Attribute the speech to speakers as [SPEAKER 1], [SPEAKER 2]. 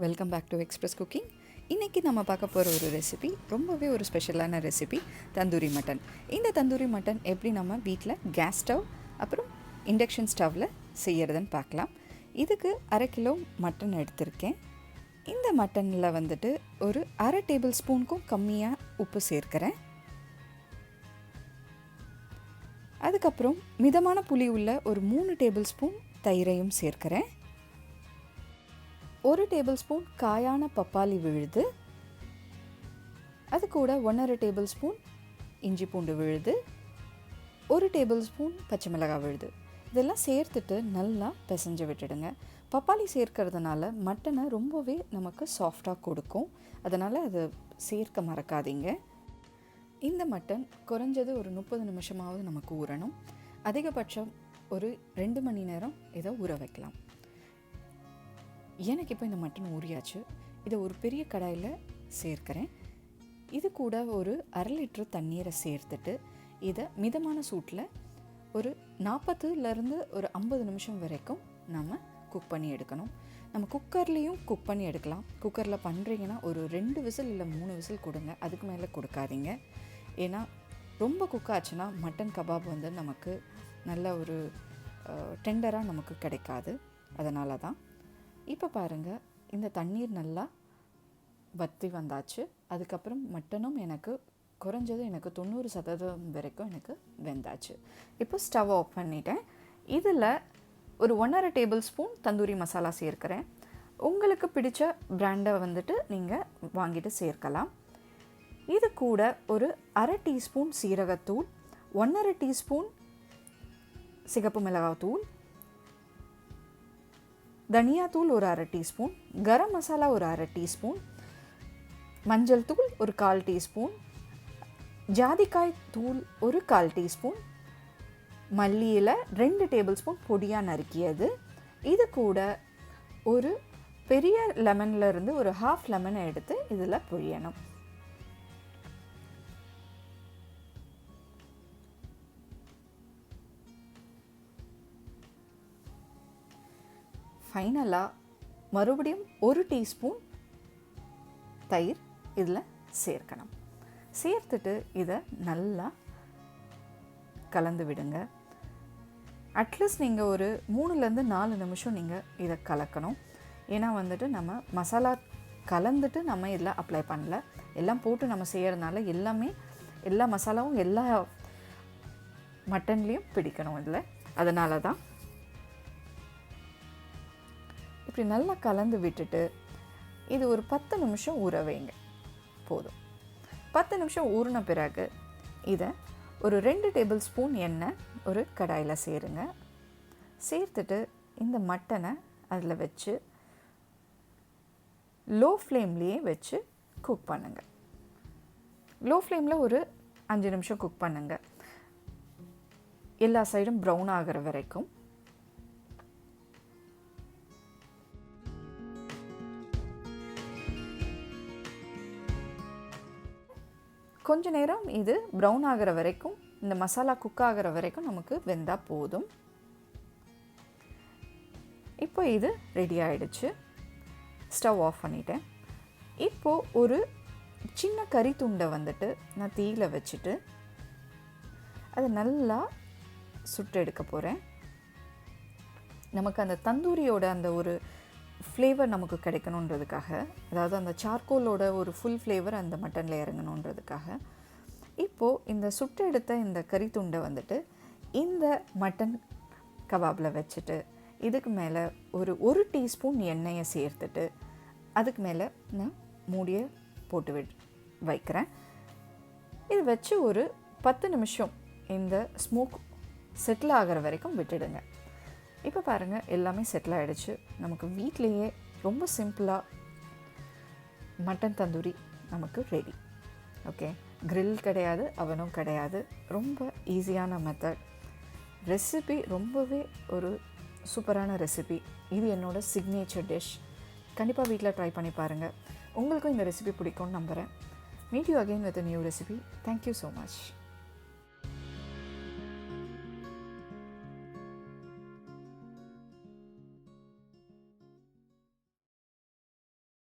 [SPEAKER 1] Welcome back to express cooking. இன்றைக்கி நம்ம பார்க்க போகிற ஒரு ரெசிபி ரொம்பவே ஒரு ஸ்பெஷலான ரெசிபி, தந்தூரி மட்டன். இந்த தந்தூரி மட்டன் எப்படி நம்ம வீட்டில் கேஸ் ஸ்டவ் அப்புறம் இண்டக்ஷன் ஸ்டவ்வில் செய்கிறதுன்னு பார்க்கலாம். இதுக்கு 1/2 கிலோ மட்டன் எடுத்திருக்கேன். இந்த மட்டனில் வந்துட்டு ஒரு 1/2 டேபிள் ஸ்பூனுக்கும் கம்மியாக உப்பு சேர்க்கிறேன். அதுக்கப்புறம் மிதமான புளி உள்ள ஒரு 3 டேபிள் ஸ்பூன் தயிரையும் சேர்க்கிறேன். 1 டேபிள் ஸ்பூன் காயான பப்பாளி விழுது, அது கூட 1/2 டேபிள் ஸ்பூன் இஞ்சி பூண்டு விழுது, 1 டேபிள் ஸ்பூன் பச்சை மிளகாய் விழுது. இதெல்லாம் சேர்த்துட்டு நல்லா பிசைஞ்சு விட்டுடுங்க. பப்பாளி சேர்க்கறதுனால மட்டனை ரொம்பவே நமக்கு சாஃப்டாக கொடுக்கும். அதனால் அதை சேர்க்க மறக்காதீங்க. இந்த மட்டன் குறைஞ்சது ஒரு 30 நிமிஷமாவது நமக்கு ஊறணும். அதிகபட்சம் ஒரு 2 மணி நேரம் இதை ஊற வைக்கலாம். எனக்கு இப்போ இந்த மட்டன் ஊறியாச்சு. இதை ஒரு பெரிய கடாயில் சேர்க்கிறேன். இது கூட ஒரு 1/2 லிட்டர் தண்ணீரை சேர்த்துட்டு இதை மிதமான சூட்டில் ஒரு 40லேருந்து ஒரு 50 நிமிஷம் வரைக்கும் நம்ம குக் பண்ணி எடுக்கணும். நம்ம குக்கர்லேயும் குக் பண்ணி எடுக்கலாம். குக்கரில் பண்ணுறீங்கன்னா ஒரு 2 விசில் இல்லை 3 விசில் கொடுங்க, அதுக்கு மேலே கொடுக்காதீங்க. ஏன்னா ரொம்ப குக் ஆச்சுன்னா மட்டன் கபாப் வந்து நமக்கு நல்ல ஒரு டெண்டராக நமக்கு கிடைக்காது. அதனால தான். இப்போ பாருங்கள், இந்த தண்ணீர் நல்லா வற்றி வந்தாச்சு. அதுக்கப்புறம் மட்டனும் எனக்கு குறைஞ்சது 90% வரைக்கும் எனக்கு வெந்தாச்சு. இப்போ ஸ்டவ் ஆஃப் பண்ணிட்டேன். இதில் ஒரு 1/2 டேபிள் ஸ்பூன் தந்தூரி மசாலா சேர்க்கிறேன். உங்களுக்கு பிடிச்ச பிராண்டை வந்துட்டு நீங்கள் வாங்கிட்டு சேர்க்கலாம். இது கூட ஒரு 1/2 டீஸ்பூன் சீரகத்தூள், 1/2 டீஸ்பூன் சிகப்பு மிளகாத்தூள், தனியாத்தூள் ஒரு 1/2 டீஸ்பூன், கரம் மசாலா ஒரு 1/2 டீஸ்பூன், மஞ்சள் தூள் ஒரு 1/4 டீஸ்பூன், ஜாதிக்காய் தூள் ஒரு 1/4 டீஸ்பூன், மல்லியில் 2 டேபிள் ஸ்பூன் பொடியாக நறுக்கியது. இது கூட ஒரு பெரிய லெமன்லேருந்து ஒரு 1/2 லெமனை எடுத்து இதில் புழியணும். ஃபைனலாக மறுபடியும் 1 டீஸ்பூன் தயிர் இதில் சேர்க்கணும். சேர்த்துட்டு இதை நல்லா கலந்து விடுங்க. அட்லீஸ்ட் நீங்கள் ஒரு 3லேருந்து 4 நிமிஷம் நீங்கள் இதை கலக்கணும். ஏன்னா வந்துட்டு நம்ம மசாலா கலந்துட்டு நம்ம இதில் அப்ளை பண்ணல, எல்லாம் போட்டு நம்ம செய்கிறதுனால எல்லா மசாலாவும் எல்லா மட்டன்லேயும் பிடிக்கணும் இதில். அதனால தான் இப்படி நல்லா கலந்து விட்டுட்டு இது ஒரு 10 நிமிஷம் ஊற வைங்க. போதும். 10 நிமிஷம் ஊறின பிறகு இதை ஒரு 2 டேபிள் ஸ்பூன் எண்ணெய் ஒரு கடாயில் சேருங்க. சேர்த்துட்டு இந்த மட்டனை அதில் வச்சு லோ ஃப்ளேம்லேயே வச்சு குக் பண்ணுங்கள். லோ ஃப்ளேமில் ஒரு 5 நிமிஷம் குக் பண்ணுங்கள், எல்லா சைடும் ப்ரௌன் ஆகிற வரைக்கும். கொஞ்ச நேரம் இது ப்ரௌன் ஆகிற வரைக்கும், இந்த மசாலா குக் ஆகிற வரைக்கும் நமக்கு வெந்தால் போதும். இப்போ இது ரெடி ஆகிடுச்சு. ஸ்டவ் ஆஃப் பண்ணிட்டேன். இப்போது ஒரு சின்ன கறி துண்டை வந்துட்டு நான் தீயில வச்சுட்டு அதை நல்லா சுட்டு எடுக்க போகிறேன். நமக்கு அந்த தந்தூரியோட அந்த ஒரு ஃப்ளேவர் நமக்கு கிடைக்கணுன்றதுக்காக, அதாவது அந்த சார்கோலோட ஒரு ஃபுல் ஃப்ளேவர் அந்த மட்டனில் இறங்கணுன்றதுக்காக இப்போது இந்த சுட்டு எடுத்த இந்த கறி துண்டை வந்துட்டு இந்த மட்டன் கபாபில் வச்சுட்டு இதுக்கு மேலே ஒரு 1 டீஸ்பூன் எண்ணெயை சேர்த்துட்டு அதுக்கு மேலே நான் மூடியை போட்டு வைக்கிறேன். இது வச்சு ஒரு 10 நிமிஷம் இந்த ஸ்மோக் செட்டில் ஆகிற வரைக்கும் விட்டுடுங்க. இப்போ பாருங்கள், எல்லாமே செட்டில் ஆகிடுச்சு. நமக்கு வீட்லேயே ரொம்ப சிம்பிளாக மட்டன் தந்தூரி நமக்கு ரெடி. ஓகே, கிரில் கிடையாது, அவனும் கிடையாது. ரொம்ப ஈஸியான மெத்தட். ரெசிபி ரொம்பவே ஒரு சூப்பரான ரெசிபி. இது என்னோடய சிக்னேச்சர் டிஷ். கண்டிப்பாக வீட்டில் ட்ரை பண்ணி பாருங்கள். உங்களுக்கும் இந்த ரெசிபி பிடிக்கும்னு நம்புகிறேன். Meet you again with a new recipe. Thank you so much.